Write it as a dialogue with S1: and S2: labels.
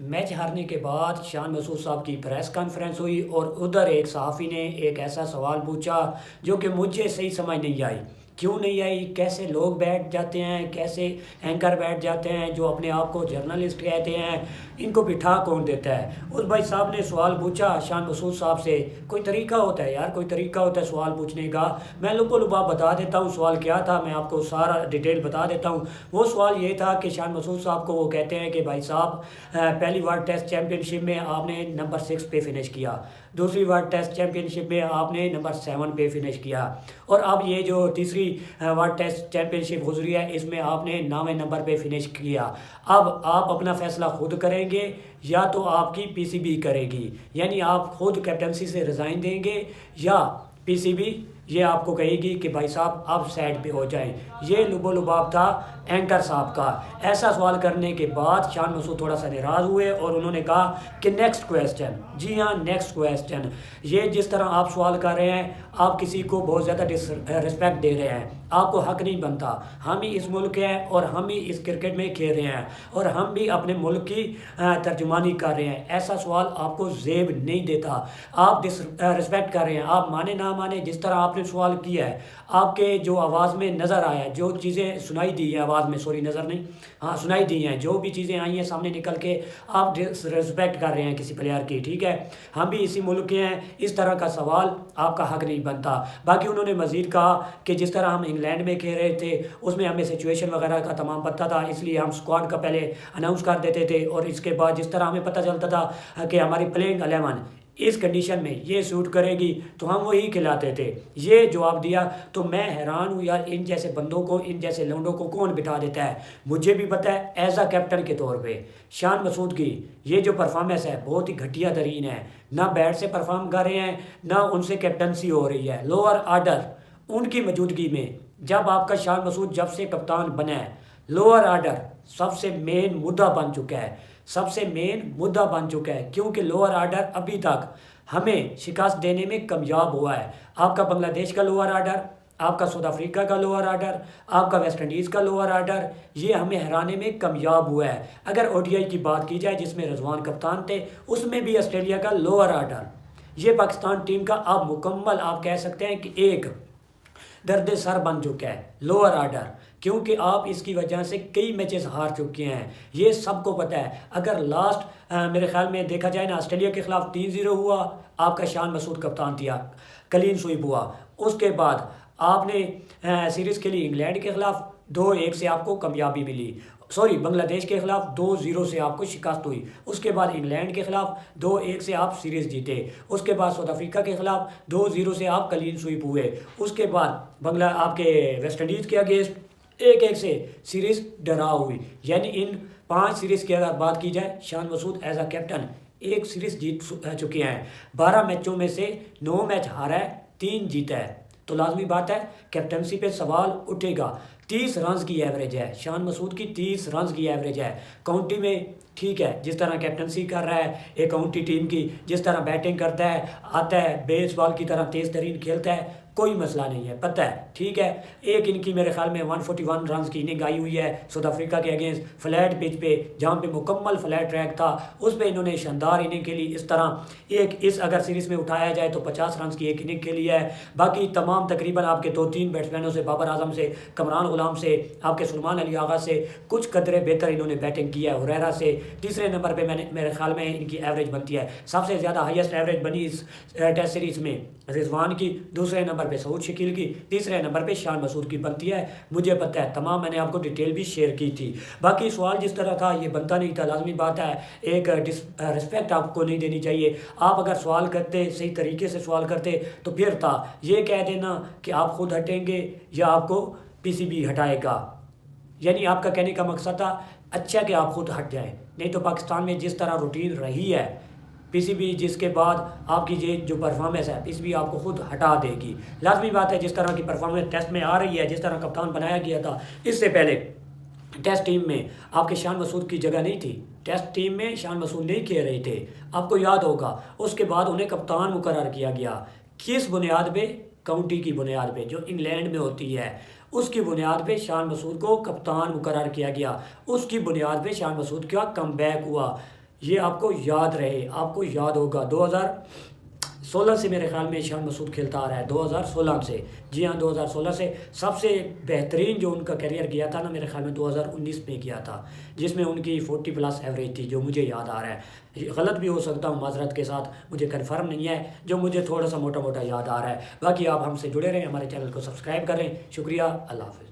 S1: Match हारने के बाद शान मसूद साहब की प्रेस कॉन्फ्रेंस हुई और उधर एक सहाफ़ी ने एक ऐसा सवाल पूछा जो कि मुझे सही समझ नहीं आई। क्यों नहीं आई? कैसे लोग बैठ जाते हैं, कैसे एंकर बैठ जाते हैं जो अपने आप को जर्नलिस्ट कहते हैं, इनको बिठा कौन देता है? उस भाई साहब ने सवाल पूछा शान मसूद साहब से। कोई तरीका होता है यार, कोई तरीका होता है सवाल पूछने का। मैं लुबा बता देता हूँ सवाल क्या था, मैं आपको सारा डिटेल बता देता हूँ। वो सवाल ये था कि शान मसूद साहब को वो कहते हैं कि भाई साहब, पहली वर्ल्ड टेस्ट चैम्पियनशिप में आपने नंबर 6 पे फिनिश किया, दूसरी वर्ल्ड टेस्ट चैम्पियनशिप में आपने नंबर 7 पे फिनिश किया, और अब ये जो तीसरी वर्ल्ड टेस्ट चैम्पियनशिप गुजरी है इसमें आपने 9वें नंबर पे फिनिश किया। अब आप अपना फैसला खुद करेंगे या तो आपकी पीसीबी करेगी, यानी आप खुद कैप्टनसी से रिज़ाइन देंगे या पीसीबी ये आपको कहेगी कि भाई साहब आप साइड पे हो जाएं। ये लुबोलुबाब था एंकर साहब का। ऐसा सवाल करने के बाद शान मसूद थोड़ा सा नाराज़ हुए और उन्होंने कहा कि नेक्स्ट क्वेश्चन। जी हाँ, नेक्स्ट क्वेश्चन। ये जिस तरह आप सवाल कर रहे हैं, आप किसी को बहुत ज़्यादा रिस्पेक्ट दे रहे हैं, आपको हक नहीं बनता। हम ही इस मुल्क के हैं और हम ही इस क्रिकेट में खेल रहे हैं और हम भी अपने मुल्क की तर्जुमानी कर रहे हैं। ऐसा सवाल आपको जेब नहीं देता। आप रिस्पेक्ट कर रहे हैं, आप माने ना माने, जिस तरह आपने सवाल किया है, आपके जो आवाज़ में नज़र आया, जो चीज़ें सुनाई दी हैं आवाज़ में, सॉरी नज़र नहीं, हाँ सुनाई दी हैं, जो भी चीज़ें आई हैं सामने निकल के, आप रिस्पेक्ट कर रहे हैं किसी प्लेयर की, ठीक है। हम भी इसी मुल्क के हैं, इस तरह का सवाल आपका हक नहीं बनता। बाकी उन्होंने मज़ीद कहा कि जिस तरह हम इंग्लैंड में खेल रहे थे उसमें हमें सिचुएशन वगैरह का तमाम पता था, इसलिए हम स्क्वाड का पहले अनाउंस कर देते थे और इसके बाद जिस तरह हमें पता चलता था कि हमारी प्लेइंग 11 इस कंडीशन में ये सूट करेगी तो हम वही खिलाते थे। ये जवाब दिया तो मैं हैरान हूँ यार, इन जैसे बंदों को, इन जैसे लौंडों को कौन बिठा देता है? मुझे भी पता है एज अ कैप्टन के तौर पे शान मसूद की ये जो परफॉर्मेंस है बहुत ही घटिया तरीन है। ना बैट से परफॉर्म कर रहे हैं, ना उनसे कैप्टनसी हो रही है। लोअर आर्डर उनकी मौजूदगी में, जब आपका शान मसूद जब से कप्तान बना है, लोअर आर्डर सबसे मेन मुद्दा बन चुका है, सबसे मेन मुद्दा बन चुका है, क्योंकि लोअर आर्डर अभी तक हमें शिकस्त देने में कामयाब हुआ है। आपका बांग्लादेश का लोअर आर्डर, आपका साउथ अफ्रीका का लोअर आर्डर, आपका वेस्ट इंडीज़ का लोअर आर्डर, ये हमें हराने में कामयाब हुआ है। अगर ओडीआई की बात की जाए जिसमें रिजवान कप्तान थे, उसमें भी ऑस्ट्रेलिया का लोअर आर्डर, ये पाकिस्तान टीम का अब मुकम्मल आप कह सकते हैं कि एक दर्द सर बन चुका है लोअर आर्डर, क्योंकि आप इसकी वजह से कई मैचेस हार चुके हैं, ये सबको पता है। अगर लास्ट मेरे ख्याल में देखा जाए ना, ऑस्ट्रेलिया के खिलाफ 3-0 हुआ, आपका शान मसूद कप्तान था, क्लीन स्वीप हुआ। उसके बाद आपने सीरीज़ के लिए इंग्लैंड के खिलाफ 2-1 से आपको कामयाबी मिली, सॉरी बांग्लादेश के खिलाफ 2-0 से आपको शिकस्त हुई। उसके बाद इंग्लैंड के खिलाफ 2-1 से आप सीरीज़ जीते। उसके बाद साउथ अफ्रीका के खिलाफ 2-0 से आप क्लीन स्वीप हुए। उसके बाद आपके वेस्ट इंडीज़ के अगेंस्ट 1-1 से सीरीज़ ड्रा हुई। यानी इन 5 सीरीज़ की अगर बात की जाए, Shan Masood as a captain 1 series जीत चुके हैं। 12 मैचों में से 9 मैच हारा है, 3 जीता है। तो लाजमी बात है कैप्टनसी पे सवाल उठेगा। 30 रन की एवरेज है शान मसूद की, 30 रन की एवरेज है। काउंटी में ठीक है, जिस तरह कैप्टनसी कर रहा है एक काउंटी टीम की, जिस तरह बैटिंग करता है, आता है बेसबॉल की तरह तेज़ तरीन खेलता है, कोई मसला नहीं है, पता है, ठीक है। एक इनकी मेरे ख्याल में 141 रन की इनिंग आई हुई है साउथ अफ्रीका के अगेंस्ट, फ्लैट पिच पे, जहाँ पे मुकम्मल फ्लैट ट्रैक था, उस पर इन्होंने शानदार इनिंग खेली। इस तरह एक इस अगर सीरीज़ में उठाया जाए तो 50 रन की एक इनिंग खेली है। बाकी तमाम तकरीबन आपके 2-3 बैट्समैनों से, बाबर आजम से, कमरान गुलाम से, आपके सुलेमान अली आगा से कुछ कदरे बेहतर इन्होंने बैटिंग की है। हुरैरा से तीसरे नंबर पर मैंने मेरे ख्याल में इनकी एवरेज बनती है, सबसे ज़्यादा हाईएस्ट एवरेज बनी इस टेस्ट सीरीज़ में रिजवान की, दूसरे नंबर पे सऊद शकील की, तीसरे नंबर पे शान मसूद की बनती है। मुझे पता है, तमाम मैंने आपको डिटेल भी शेयर की थी। बाकी सवाल जिस तरह था ये बनता नहीं था। लाजमी बात है एक रिस्पेक्ट आपको नहीं देनी चाहिए। आप अगर सवाल करते, सही तरीके से सवाल करते तो फिर था। ये कह देना कि आप खुद हटेंगे या आपको पीसीबी हटाएगा, यानी आपका कहने का मकसद था अच्छा कि आप खुद हट जाएँ। नहीं तो पाकिस्तान में जिस तरह रूटीन रही है पीसीबी, जिसके बाद आपकी ये जो परफॉर्मेंस है पीसीबी आपको खुद हटा देगी। लाजमी बात है जिस तरह की परफॉर्मेंस टेस्ट में आ रही है, जिस तरह कप्तान बनाया गया था, इससे पहले टेस्ट टीम में आपके शान मसूद की जगह नहीं थी। टेस्ट टीम में शान मसूद नहीं खेल रहे थे, आपको याद होगा। उसके बाद उन्हें कप्तान मुकर्रर किया गया। किस बुनियाद पे? काउंटी की बुनियाद पे, जो इंग्लैंड में होती है, उसकी बुनियाद पे शान मसूद को कप्तान मुकर्रर किया गया। उसकी बुनियाद पे शान मसूद का कमबैक हुआ। ये आपको याद रहे, आपको याद होगा 2016 से मेरे ख्याल में ईशान मसूद खेलता आ रहा है, 2016 से। जी हाँ, 2016 से। सबसे बेहतरीन जो उनका करियर गया था ना, मेरे ख्याल में 2019 में गया था, जिसमें उनकी 40+ एवरेज थी, जो मुझे याद आ रहा है। गलत भी हो सकता हूँ, माजरत के साथ, मुझे कन्फर्म नहीं है, जो मुझे थोड़ा सा मोटा मोटा याद आ रहा है। बाकी आप हमसे जुड़े रहें, हमारे चैनल को सब्सक्राइब करें। शुक्रिया, अल्लाह हाफ़िज़।